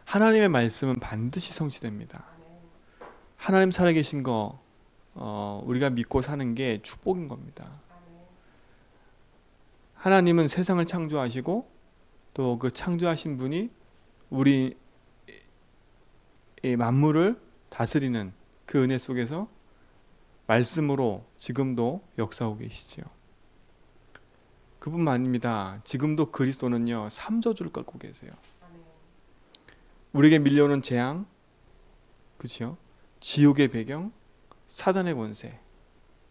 하나님의 말씀은 반드시 성취됩니다. 하나님 살아계신 거 우리가 믿고 사는 게 축복인 겁니다. 하나님은 세상을 창조하시고 또 그 창조하신 분이 우리 만물을 다스리는 그 은혜 속에서 말씀으로 지금도 역사하고 계시지요. 그뿐만 아닙니다. 지금도 그리스도는요, 삼저주를 꺾고 계세요. 우리에게 밀려오는 재앙, 그렇죠? 지옥의 배경, 사단의 권세,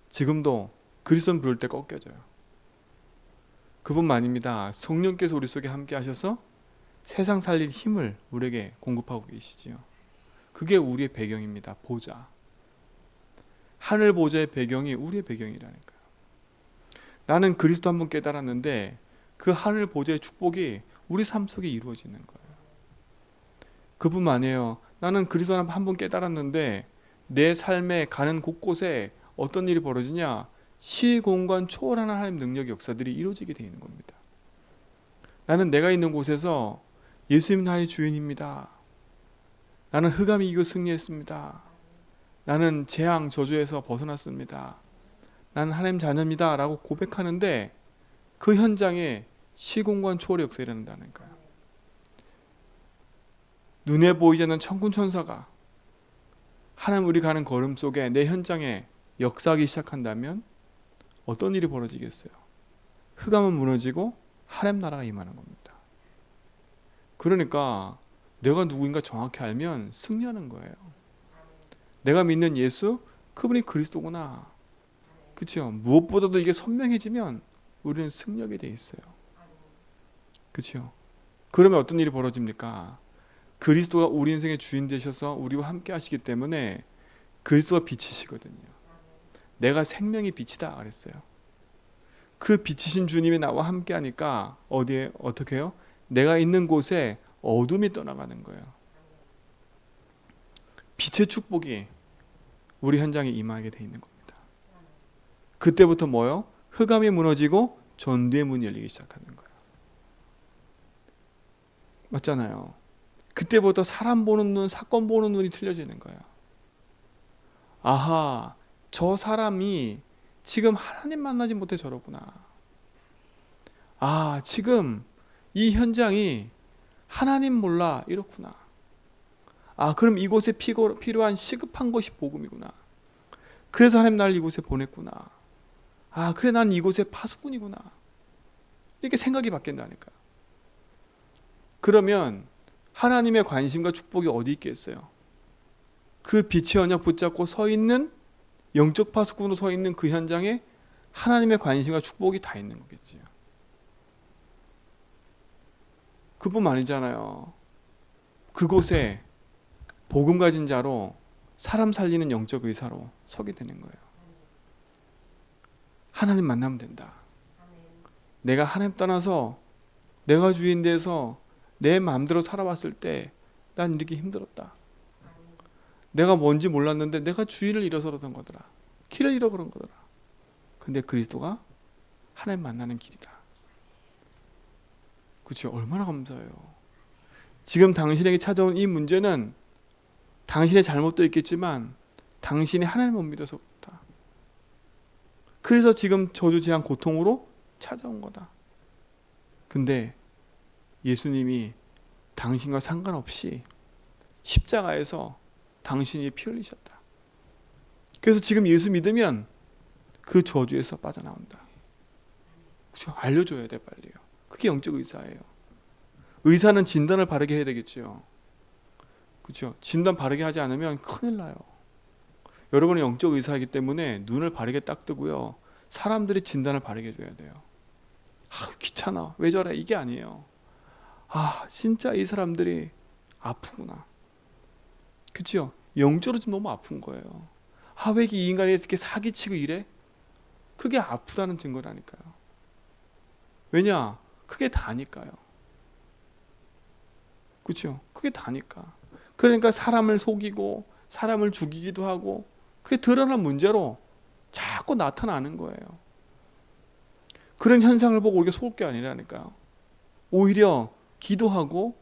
지금도 그리스도는 부를 때 꺾여져요. 그뿐만 아닙니다. 성령께서 우리 속에 함께 하셔서 세상 살릴 힘을 우리에게 공급하고 계시지요. 그게 우리의 배경입니다. 보좌. 하늘 보좌의 배경이 우리의 배경이라니까요. 나는 그리스도 한 번 깨달았는데 그 하늘 보좌의 축복이 우리 삶 속에 이루어지는 거예요. 그뿐만 아니에요. 나는 그리스도 한 번 깨달았는데 내 삶에 가는 곳곳에 어떤 일이 벌어지냐? 시공간 초월하는 하나님 능력의 역사들이 이루어지게 되어 있는 겁니다. 나는 내가 있는 곳에서 예수님 나의 주인입니다. 나는 흑암이 이겨 승리했습니다. 나는 재앙 저주에서 벗어났습니다. 나는 하나님 자녀입니다 라고 고백하는데 그 현장에 시공간 초월의 역사가 일어난다니까요. 눈에 보이지 않는 천군 천사가 하나님 우리 가는 걸음 속에 내 현장에 역사하기 시작한다면 어떤 일이 벌어지겠어요? 흑암은 무너지고 하나님 나라가 임하는 겁니다. 그러니까 내가 누구인가 정확히 알면 승리하는 거예요. 내가 믿는 예수, 그분이 그리스도구나. 그렇죠? 무엇보다도 이게 선명해지면 우리는 승리하게 돼 있어요. 그렇죠? 그러면 어떤 일이 벌어집니까? 그리스도가 우리 인생의 주인 되셔서 우리와 함께 하시기 때문에 그리스도가 빛이시거든요. 내가 생명의 빛이다 그랬어요. 그 빛이신 주님이 나와 함께 하니까 어디에 어떻게 해요? 내가 있는 곳에 어둠이 떠나가는 거예요. 빛의 축복이 우리 현장에 임하게 돼 있는 겁니다. 그때부터 뭐요? 흑암이 무너지고 전두의 문이 열리기 시작하는 거예요. 맞잖아요. 그때부터 사람 보는 눈, 사건 보는 눈이 틀려지는 거예요. 아하, 저 사람이 지금 하나님 만나지 못해 저러구나. 아, 지금 이 현장이 하나님 몰라 이렇구나. 아, 그럼 이곳에 필요한 시급한 것이 복음이구나. 그래서 하나님 나를 이곳에 보냈구나. 아, 그래 난 이곳의 파수꾼이구나. 이렇게 생각이 바뀐다니까요. 그러면 하나님의 관심과 축복이 어디 있겠어요? 그 빛의 언약 붙잡고 서 있는 영적 파수꾼으로 서 있는 그 현장에 하나님의 관심과 축복이 다 있는 거겠지요. 그뿐만 아니잖아요. 그곳에 복음 가진 자로 사람 살리는 영적 의사로 서게 되는 거예요. 하나님 만나면 된다. 내가 하나님 떠나서 내가 주인 돼서 내 마음대로 살아왔을 때 난 이렇게 힘들었다. 내가 뭔지 몰랐는데 내가 주인을 잃어서 그런 거더라. 길을 잃어 그런 거더라. 근데 그리스도가 하나님 만나는 길이다. 그렇죠? 얼마나 감사해요. 지금 당신에게 찾아온 이 문제는 당신의 잘못도 있겠지만 당신이 하나님을 못 믿어서 그렇다. 그래서 지금 저주 재앙 고통으로 찾아온 거다. 근데 예수님이 당신과 상관없이 십자가에서 당신이 피 흘리셨다. 그래서 지금 예수 믿으면 그 저주에서 빠져나온다. 그렇죠? 알려줘야 돼 빨리요. 그게 영적 의사예요. 의사는 진단을 바르게 해야 되겠죠. 그렇죠? 진단 바르게 하지 않으면 큰일 나요. 여러분은 영적 의사이기 때문에 눈을 바르게 딱 뜨고요. 사람들이 진단을 바르게 해줘야 돼요. 아, 귀찮아. 왜 저래? 이게 아니에요. 아, 진짜 이 사람들이 아프구나. 그렇죠? 영적으로 좀 너무 아픈 거예요. 아, 왜 이 인간이 이렇게 사기치고 이래? 그게 아프다는 증거라니까요. 왜냐? 그게 다니까요. 그렇죠? 그게 다니까. 그러니까 사람을 속이고 사람을 죽이기도 하고 그게 드러난 문제로 자꾸 나타나는 거예요. 그런 현상을 보고 우리가 속을 게 아니라니까요. 오히려 기도하고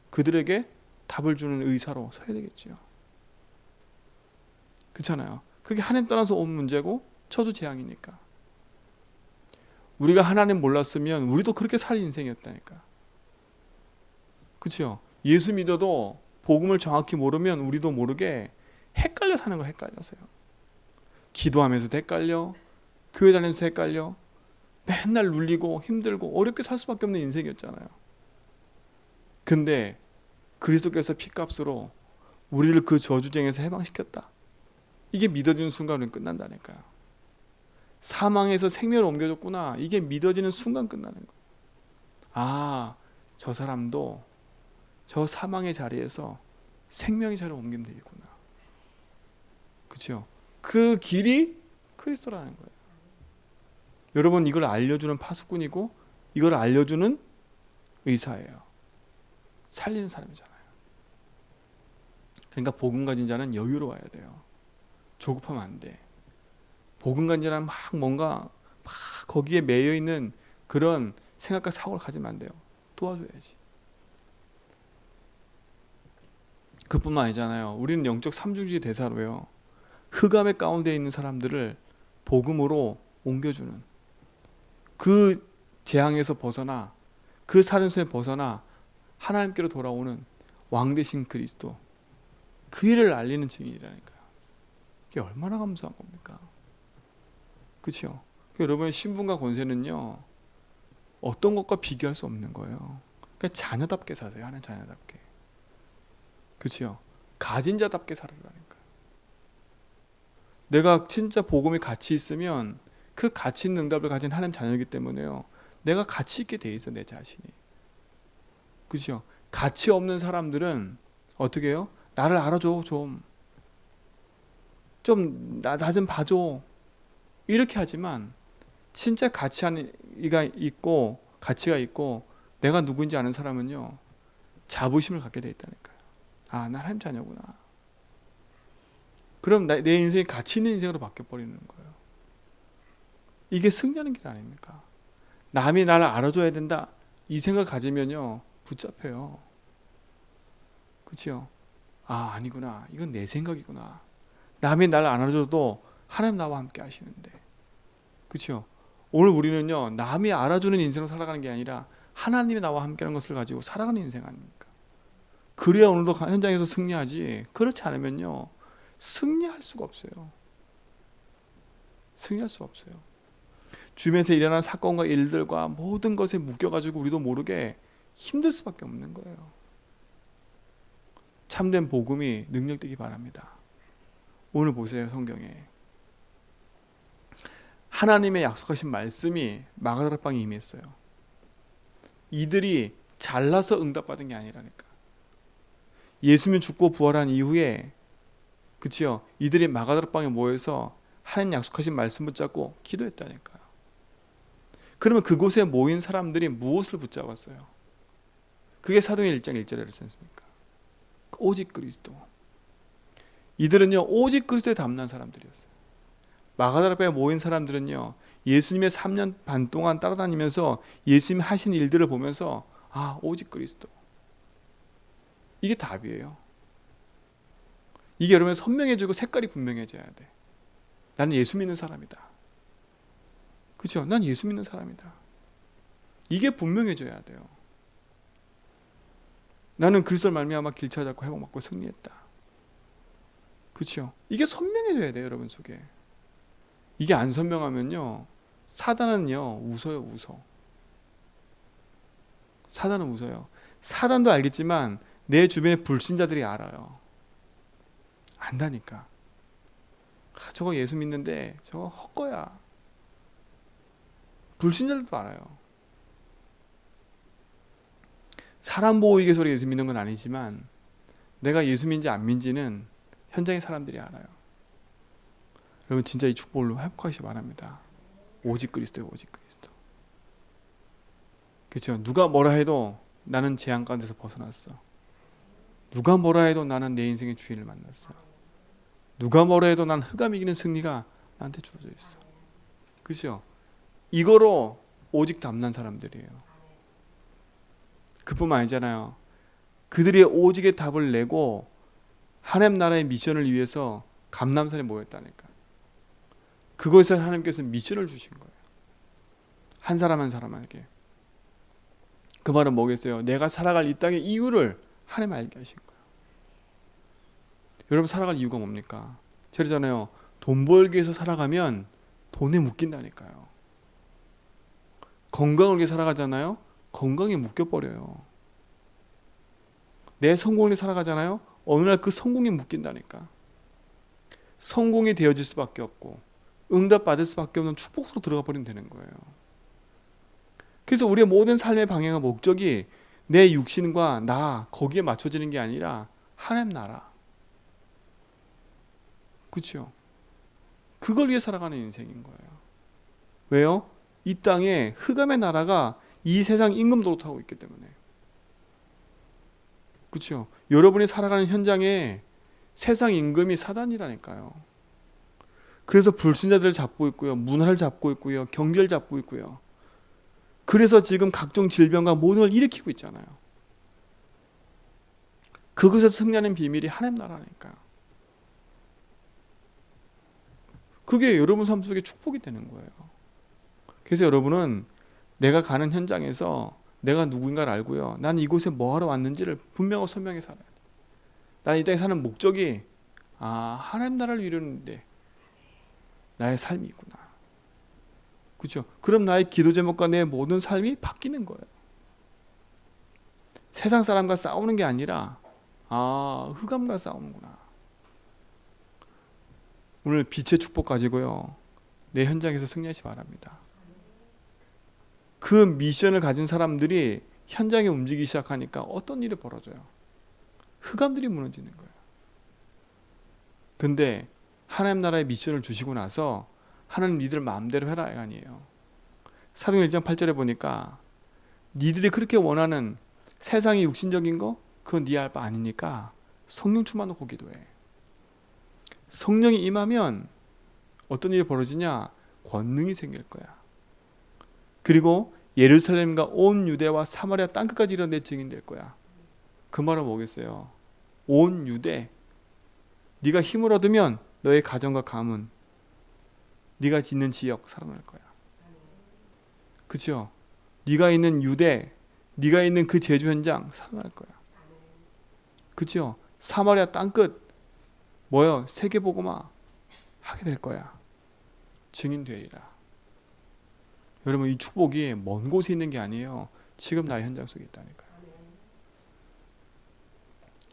그들에게 답을 주는 의사로 서야 되겠죠. 그렇잖아요. 그게 하나님 떠나서 온 문제고 저도 재앙이니까. 우리가 하나님 몰랐으면 우리도 그렇게 살 인생이었다니까. 그렇죠? 예수 믿어도 복음을 정확히 모르면 우리도 모르게 헷갈려 사는 거 헷갈려서요. 기도하면서도 헷갈려, 교회 다니면서 헷갈려, 맨날 눌리고 힘들고 어렵게 살 수밖에 없는 인생이었잖아요. 근데 그리스도께서 피값으로 우리를 그 저주쟁에서 해방시켰다. 이게 믿어지는 순간 우리는 끝난다니까요. 사망에서 생명을 옮겨줬구나. 이게 믿어지는 순간 끝나는 거예요. 아, 저 사람도 저 사망의 자리에서 생명의 자리로 옮기면 되겠구나. 그렇죠? 그 길이 그리스도라는 거예요. 여러분, 이걸 알려주는 파수꾼이고 이걸 알려주는 의사예요. 살리는 사람이잖아요. 그러니까 복음 가진 자는 여유로워야 돼요. 조급하면 안 돼. 복음 가진 자는 막 뭔가 막 거기에 매여 있는 그런 생각과 사고를 가지면 안 돼요. 도와줘야지. 그뿐만 아니잖아요. 우리는 영적 삼중주의 대사로요. 흑암의 가운데 있는 사람들을 복음으로 옮겨주는, 그 재앙에서 벗어나, 그 사른손에 벗어나 하나님께로 돌아오는 왕 되신 그리스도, 그 일을 알리는 증인이라니까요. 이게 얼마나 감사한 겁니까? 그렇죠? 여러분의 신분과 권세는요, 어떤 것과 비교할 수 없는 거예요. 그러니까 자녀답게 사세요. 하나님 자녀답게. 그렇죠? 가진 자답게 살아라니까. 내가 진짜 복음이 가치 있으면 그 가치 있는 응답을 가진 하나님 자녀이기 때문에요. 내가 가치 있게 돼 있어, 내 자신이. 그렇죠? 가치 없는 사람들은 어떻게 해요? 나를 알아줘, 나 좀 봐줘. 이렇게 하지만 진짜 가치가 있고 내가 누구인지 아는 사람은요, 자부심을 갖게 돼 있다니까요. 아, 나 하나님 자녀구나. 그럼 내 인생이 가치 있는 인생으로 바뀌어버리는 거예요. 이게 승리하는 길 아닙니까? 남이 나를 알아줘야 된다, 이 생각을 가지면요, 붙잡혀요. 그렇죠? 아, 아니구나. 이건 내 생각이구나. 남이 나를 알아줘도 하나님 나와 함께 하시는데. 그렇죠? 오늘 우리는요, 남이 알아주는 인생으로 살아가는 게 아니라 하나님이 나와 함께하는 것을 가지고 살아가는 인생 아닙니까? 그래야 오늘도 현장에서 승리하지. 그렇지 않으면요, 승리할 수가 없어요. 승리할 수가 없어요. 주변에서 일어나는 사건과 일들과 모든 것에 묶여가지고 우리도 모르게 힘들 수밖에 없는 거예요. 참된 복음이 능력되기 바랍니다. 오늘 보세요, 성경에 하나님의 약속하신 말씀이 마가다락방에 임했어요. 이들이 잘나서 응답받은 게 아니라니까. 예수님 죽고 부활한 이후에, 그치요, 이들이 마가다락방에 모여서 하나님 약속하신 말씀 붙잡고 기도했다니까요. 그러면 그곳에 모인 사람들이 무엇을 붙잡았어요? 그게 사도행전 1장 1절에 그랬지 않습니까? 오직 그리스도. 이들은요, 오직 그리스도에 담난 사람들이었어요. 마가다락방에 모인 사람들은요, 예수님의 3년 반 동안 따라다니면서 예수님 하신 일들을 보면서, 아, 오직 그리스도. 이게 답이에요. 이게 여러분 선명해지고 색깔이 분명해져야 돼. 나는 예수 믿는 사람이다. 그렇죠? 난 예수 믿는 사람이다. 이게 분명해져야 돼요. 나는 그리스도를 말미암아 길 찾았고 회복받고 승리했다. 그렇죠? 이게 선명해져야 돼요, 여러분 속에. 이게 안 선명하면요, 사단은요, 웃어. 사단은 웃어요. 사단도 알겠지만 내 주변에 불신자들이 알아요. 안다니까. 저거 예수 믿는데 저거 헛거야. 불신자들도 알아요. 사람 보호 위해서 예수 믿는 건 아니지만 내가 예수 믿는지 안 믿는지는 현장의 사람들이 알아요. 여러분 진짜 이 축복을 회복하시기 바랍니다. 오직 그리스도예요, 오직 그리스도. 그렇죠? 누가 뭐라 해도 나는 재앙 가운데서 벗어났어. 누가 뭐라 해도 나는 내 인생의 주인을 만났어. 누가 뭐라 해도 난 흑암 이기는 승리가 나한테 주어져 있어. 그렇죠? 이거로 오직 담난 사람들이에요. 그뿐만 아니잖아요. 그들이 오직의 답을 내고 하나님 나라의 미션을 위해서 감람산에 모였다니까. 그곳에서 하나님께서 미션을 주신 거예요. 한 사람 한 사람에게. 그 말은 뭐겠어요? 내가 살아갈 이 땅의 이유를 하나님 알게 하신 거예요. 여러분 살아갈 이유가 뭡니까? 저러잖아요. 돈 벌기 위해서 살아가면 돈에 묶인다니까요. 건강을 위해 살아가잖아요. 건강에 묶여버려요. 내 성공을 위해 살아가잖아요. 어느 날 그 성공에 묶인다니까. 성공이 되어질 수밖에 없고 응답받을 수밖에 없는 축복으로 들어가 버리면 되는 거예요. 그래서 우리의 모든 삶의 방향과 목적이 내 육신과 나 거기에 맞춰지는 게 아니라 하나님 나라. 그렇죠? 그걸 위해 살아가는 인생인 거예요. 왜요? 이 땅에 흑암의 나라가 이 세상 임금 노릇하고 있기 때문에. 그렇죠? 여러분이 살아가는 현장에 세상 임금이 사단이라니까요. 그래서 불신자들을 잡고 있고요. 문화를 잡고 있고요. 경제를 잡고 있고요. 그래서 지금 각종 질병과 모든 걸 일으키고 있잖아요. 그것에서 승리하는 비밀이 하나님 나라니까요. 그게 여러분 삶 속에 축복이 되는 거예요. 그래서 여러분은 내가 가는 현장에서 내가 누구인가를 알고요. 난 이곳에 뭐하러 왔는지를 분명하고 선명히 살아야 돼. 난 이 땅에 사는 목적이 하나님 나라를 이루는데 나의 삶이 있구나. 그렇죠? 그럼 나의 기도 제목과 내 모든 삶이 바뀌는 거예요. 세상 사람과 싸우는 게 아니라 흑암과 싸우는구나. 오늘 빛의 축복 가지고요. 내 현장에서 승리하시 바랍니다. 그 미션을 가진 사람들이 현장에 움직이기 시작하니까 어떤 일이 벌어져요? 흑암들이 무너지는 거예요. 근데 하나님 나라의 미션을 주시고 나서 하나님 니들 마음대로 해라 아니에요. 사도행 1장 8절에 보니까 니들이 그렇게 원하는 세상의 육신적인 거 그건 네 알 바 아니니까 성령 충만하고 기도해. 성령이 임하면 어떤 일이 벌어지냐? 권능이 생길 거야. 그리고 예루살렘과 온 유대와 사마리아 땅끝까지 이런 내 증인 될 거야. 그 말은 뭐겠어요? 온 유대. 네가 힘을 얻으면 너의 가정과 가문, 네가 있는 지역 살아날 거야. 그렇죠? 네가 있는 유대, 네가 있는 그 제주 현장 살아날 거야. 그렇죠? 사마리아 땅끝 뭐요? 세계복음화 하게 될 거야. 증인 되리라. 여러분 이 축복이 먼 곳에 있는 게 아니에요. 지금 나의 현장 속에 있다니까요.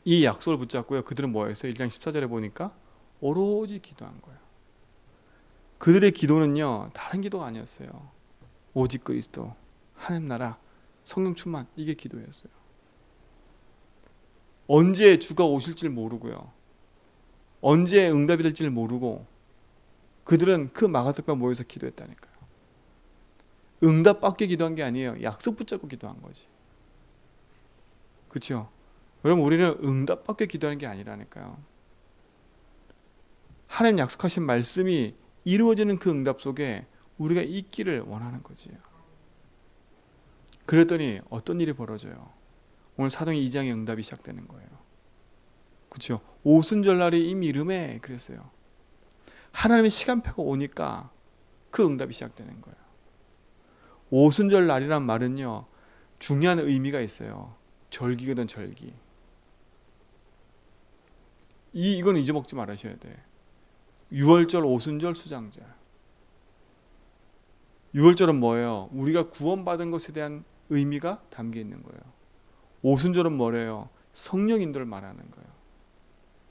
이 약속을 붙잡고요. 그들은 뭐였어요? 1장 14절에 보니까 오로지 기도한 거예요. 그들의 기도는요. 다른 기도가 아니었어요. 오직 그리스도, 하나님 나라, 성령 충만 이게 기도였어요. 언제 주가 오실지 모르고요. 언제 응답이 될지 모르고 그들은 그 마가다락방 모여서 기도했다니까요. 응답 받게 기도한 게 아니에요. 약속 붙잡고 기도한 거지. 그렇죠? 여러분 우리는 응답 받게 기도하는 게 아니라니까요. 하나님 약속하신 말씀이 이루어지는 그 응답 속에 우리가 있기를 원하는 거지요. 그랬더니 어떤 일이 벌어져요? 오늘 사도행 2장의 응답이 시작되는 거예요. 그렇죠? 오순절날이 이미 이름에 그랬어요. 하나님의 시간표가 오니까 그 응답이 시작되는 거예요. 오순절날이란 말은요. 중요한 의미가 있어요. 절기거든 절기. 이거는 잊어먹지 말으셔야 돼. 6월절, 오순절, 수장절. 6월절은 뭐예요? 우리가 구원받은 것에 대한 의미가 담겨 있는 거예요. 오순절은 뭐래요? 성령 인도를 말하는 거예요.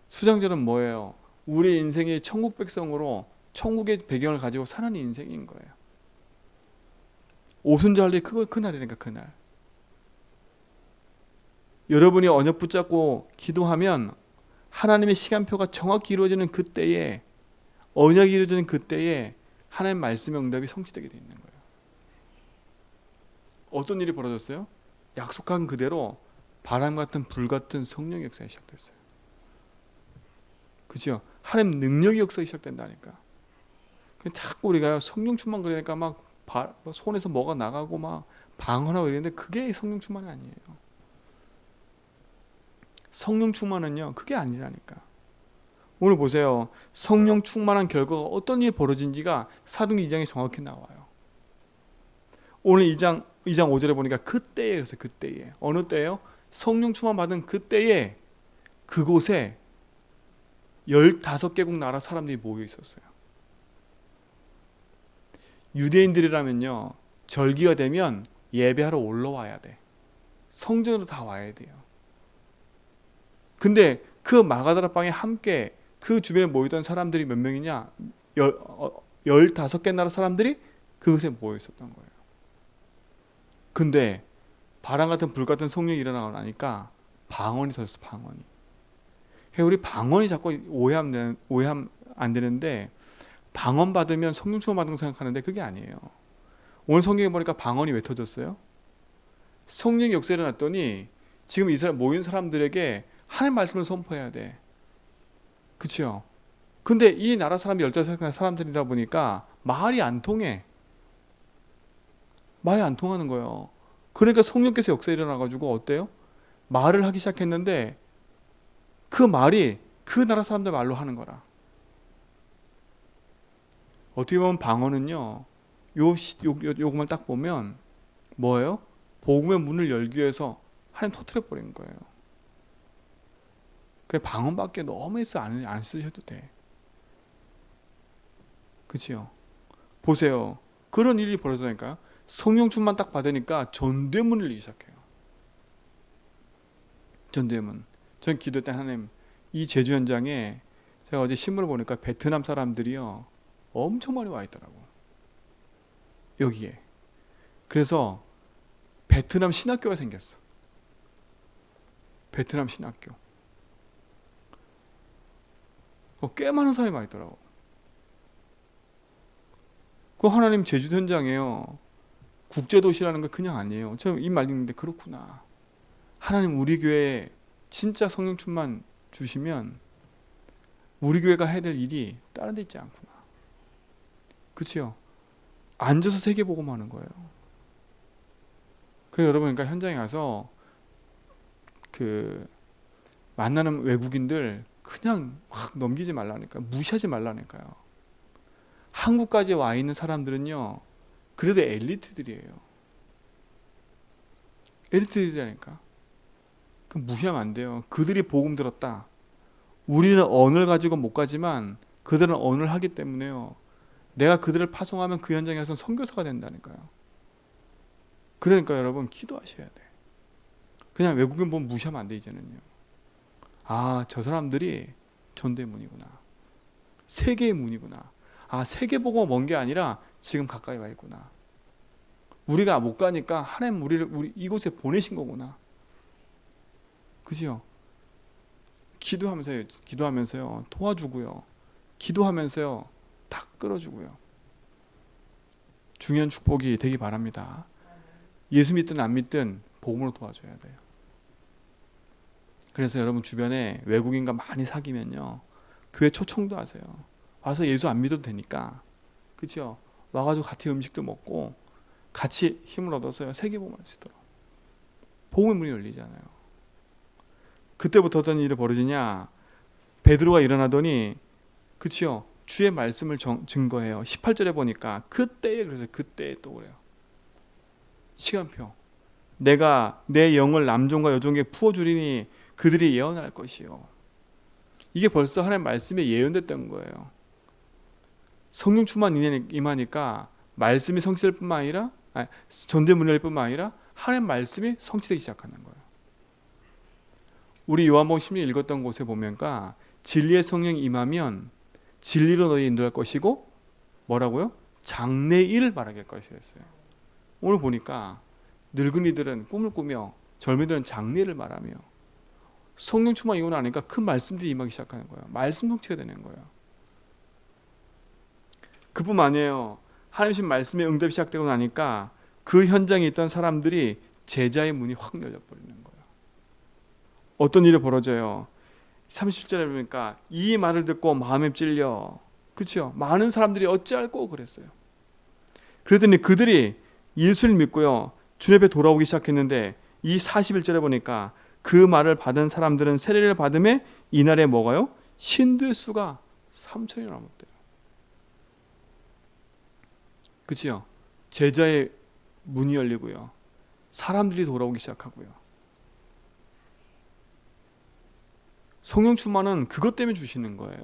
수장절은 뭐예요? 우리 인생의 천국 백성으로 천국의 배경을 가지고 사는 인생인 거예요. 오순절이 그날이니까 그날. 여러분이 언약 붙잡고 기도하면 하나님의 시간표가 정확히 이루어지는 그때에 언약이 이루어지는 그때에 하나님 말씀의 응답이 성취되게 되어 있는 거예요. 어떤 일이 벌어졌어요? 약속한 그대로 바람 같은 불 같은 성령 역사가 시작됐어요. 그죠? 하나님 능력의 역사가 시작된다니까. 자꾸 우리가 성령 충만 그러니까 막 손에서 뭐가 나가고 막 방언하고 이러는데 그게 성령 충만이 아니에요. 성령 충만은요, 그게 아니라니까. 오늘 보세요. 성령 충만한 결과가 어떤 일이 벌어진지가 사도행전 2장에 정확히 나와요. 오늘 2장 5절에 보니까 그때에, 그래서 그때에, 어느 때예요? 성령 충만 받은 그때에 그곳에 15개국 나라 사람들이 모여 있었어요. 유대인들이라면요, 절기가 되면 예배하러 올라와야 돼. 성전으로 다 와야 돼요. 근데 그 마가다라 방에 함께 그 주변에 모이던 사람들이 몇 명이냐? 15개 나라 사람들이 그곳에 모여 있었던 거예요. 근데 바람 같은 불 같은 성령이 일어나고 나니까 방언이 터졌어, 방언이. 우리 방언이 자꾸 오해하면 안 되는데, 방언 받으면 성령 충만 받은 거 생각하는데 그게 아니에요. 오늘 성경에 보니까 방언이 왜 터졌어요? 성령의 역사가 일어났더니 지금 이 사람 모인 사람들에게 하나님 말씀을 선포해야 돼. 그렇죠? 근데 이 나라 사람이 15개 사람들이다 보니까 말이 안 통해. 말이 안 통하는 거예요. 그러니까 성령께서 역사가 일어나가지고 어때요? 말을 하기 시작했는데 그 말이 그 나라 사람들 말로 하는 거라. 어떻게 보면 방언은요, 요것만 딱 보면 뭐예요? 복음의 문을 열기 위해서 하나님 터뜨려 버린 거예요. 그 방언밖에 너무 해서 안 쓰셔도 돼. 그치요? 보세요. 그런 일이 벌어지니까 성령 충만 딱 받으니까 전대문을 열기 시작해요. 전대문. 전 기도 때 하나님, 이 제주 현장에 제가 어제 신문을 보니까 베트남 사람들이요, 엄청 많이 와 있더라고. 여기에. 그래서 베트남 신학교가 생겼어. 베트남 신학교. 꽤 많은 사람이 와 있더라고. 그 하나님 제주 현장에요, 국제도시라는 거 그냥 아니에요. 저는 이 말 읽는데 그렇구나. 하나님 우리 교회에 진짜 성령 충만 주시면 우리 교회가 해야 될 일이 다른 데 있지 않구나. 그치요? 앉아서 세계복음하는 거예요. 그래서 여러분, 그러니까 현장에 가서 그 만나는 외국인들 그냥 확 넘기지 말라니까, 무시하지 말라니까요. 한국까지 와 있는 사람들은요, 그래도 엘리트들이에요. 엘리트들이라니까. 그럼 무시하면 안 돼요. 그들이 복음 들었다. 우리는 언어를 가지고 못 가지만 그들은 언어를 하기 때문에요, 내가 그들을 파송하면 그 현장에 가서 선교사가 된다니까요. 그러니까 여러분, 기도하셔야 돼. 그냥 외국인 보면 무시하면 안 돼. 이제는요, 아, 저 사람들이 전도의 문이구나, 세계의 문이구나. 아, 세계보고 먼 게 아니라 지금 가까이 와 있구나. 우리가 못 가니까 하나님 우리 이곳에 보내신 거구나. 그죠? 기도하면서요 도와주고요, 기도하면서요 탁 끌어주고요. 중요한 축복이 되기 바랍니다. 예수 믿든 안 믿든 복음으로 도와줘야 돼요. 그래서 여러분 주변에 외국인과 많이 사귀면요, 교회 초청도 하세요. 와서 예수 안 믿어도 되니까. 그렇죠? 와가지고 같이 음식도 먹고 같이 힘을 얻어서요, 세계복음을 할 수 있도록. 복음의 문이 열리잖아요. 그때부터 어떤 일이 벌어지냐? 베드로가 일어나더니, 그렇죠? 주의 말씀을 증거해요. 18절에 보니까 그때에, 그래서 그때에 또 그래요. 시간표. 내가 내 영을 남종과 여종에게 부어주리니 그들이 예언할 것이요. 이게 벌써 하나님의 말씀에 예언됐던 거예요. 성령 충만 임하니까 말씀이 성취될 뿐만 아니라, 전대문을 열 뿐만 아니라 하나님의 말씀이 성취되기 시작하는 거예요. 우리 요한복음 10년 읽었던 곳에 보면까 진리의 성령이 임하면 진리로 너희 인도할 것이고, 뭐라고요? 장래일을 말하게 할 것이랬어요. 오늘 보니까 늙은이들은 꿈을 꾸며 젊은이들은 장래를 말하며, 성령 충만 이고 나니까 그 말씀들이 임하기 시작하는 거예요. 말씀 성취가 되는 거예요. 그뿐만 아니에요. 하나님 말씀의 응답이 시작되고 나니까 그 현장에 있던 사람들이 제자의 문이 확 열려버리는 거예요. 어떤 일이 벌어져요? 37절에 보니까 이 말을 듣고 마음에 찔려, 그렇죠? 많은 사람들이 어찌할꼬 그랬어요. 그랬더니 그들이 예수를 믿고요, 주님 앞에 돌아오기 시작했는데, 이 41절에 보니까 그 말을 받은 사람들은 세례를 받음에 이날에 뭐가요? 신도의 수가 3천이 넘었대요. 그치요? 제자의 문이 열리고요. 사람들이 돌아오기 시작하고요. 성령 충만은 그것 때문에 주시는 거예요.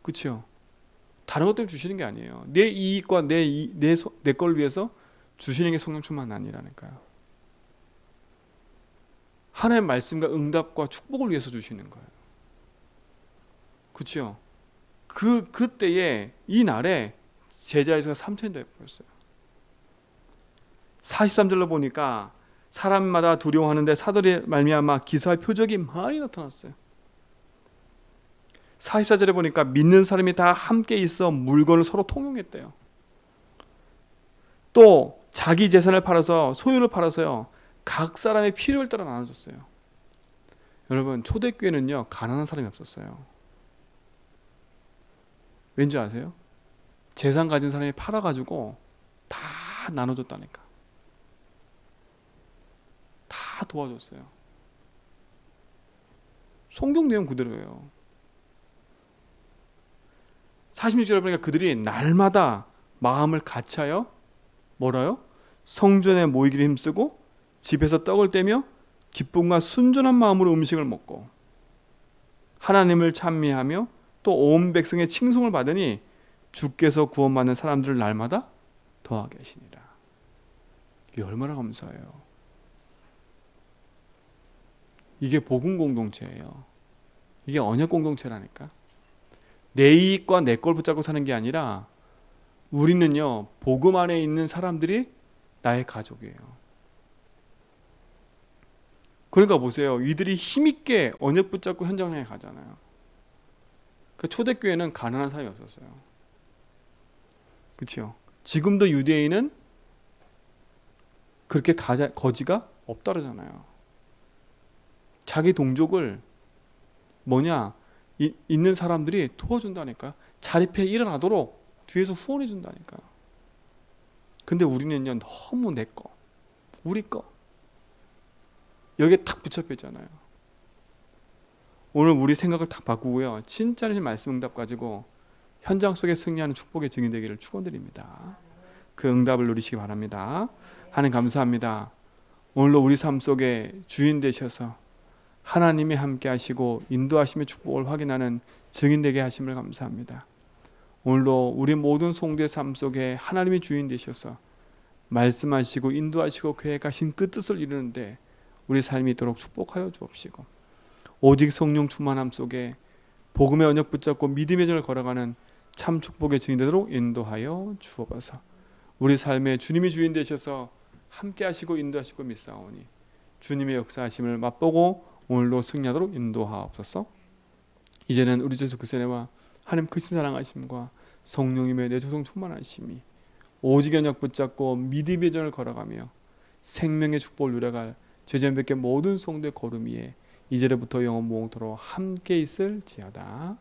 그치요? 다른 것 때문에 주시는 게 아니에요. 내 이익과 내 걸 위해서 주시는 게 성령 충만 아니라니까요. 하나님의 말씀과 응답과 축복을 위해서 주시는 거예요. 그치요? 그때에 이 날에 제자의 수가 3천이 되어버렸어요. 43절로 보니까 사람마다 두려워하는데 사도의 말미암아 기사와 표적이 많이 나타났어요. 44절에 보니까 믿는 사람이 다 함께 있어 물건을 서로 통용했대요. 또 자기 재산을 팔아서 소유를 팔아서요 각 사람의 필요를 따라 나눠줬어요. 여러분 초대교회는요 가난한 사람이 없었어요. 왠지 아세요? 재산 가진 사람이 팔아가지고 다 나눠줬다니까. 다 도와줬어요. 성경 내용 그대로예요. 46절에 보니까 그들이 날마다 마음을 같이하여 뭐라요? 성전에 모이기를 힘쓰고 집에서 떡을 떼며 기쁨과 순전한 마음으로 음식을 먹고 하나님을 찬미하며 또 온 백성의 칭송을 받으니 주께서 구원받는 사람들을 날마다 더하게 하시니라. 이게 얼마나 감사해요. 이게 복음 공동체예요. 이게 언약 공동체라니까. 내 이익과 내 걸 붙잡고 사는 게 아니라 우리는요 복음 안에 있는 사람들이 나의 가족이에요. 그러니까 보세요. 이들이 힘있게 언약 붙잡고 현장에 가잖아요. 그 초대교회는 가난한 사람이 없었어요. 그렇죠? 지금도 유대인은 그렇게 거지가 없다르잖아요. 자기 동족을 있는 사람들이 도와준다니까. 자립해 일어나도록 뒤에서 후원해 준다니까. 근데 우리는요 너무 내 거, 우리 거 여기에 탁 붙잡혀 있잖아요. 오늘 우리 생각을 딱 바꾸고요. 진짜 말씀 응답 가지고 현장 속에 승리하는 축복의 증인 되기를 축원드립니다. 그 응답을 누리시기 바랍니다. 하나님 감사합니다. 오늘도 우리 삶 속에 주인 되셔서 하나님이 함께 하시고 인도하심의 축복을 확인하는 증인 되게 하심을 감사합니다. 오늘도 우리 모든 성도의 삶 속에 하나님이 주인 되셔서 말씀하시고 인도하시고 계획하신 그 뜻을 이루는데 우리 삶이 있도록 축복하여 주옵시고 오직 성령 충만함 속에 복음의 언약 붙잡고 믿음의 전을 걸어가는 참 축복의 증인 되도록 인도하여 주옵소서. 우리 삶에 주님이 주인 되셔서 함께 하시고 인도하시고 믿사오니 주님의 역사하심을 맛보고 오늘도 승리하도록 인도하옵소서. 이제는 우리 주 예수 그리스도의 은혜와 하나님 크신 사랑하심과 성령님의 내 조성 충만하심이 오직 언약 붙잡고 믿음의 전을 걸어가며 생명의 축복을 누려갈 죄전백의 모든 성도의 걸음 위에 이제부터 영원 무궁토록 함께 있을지어다.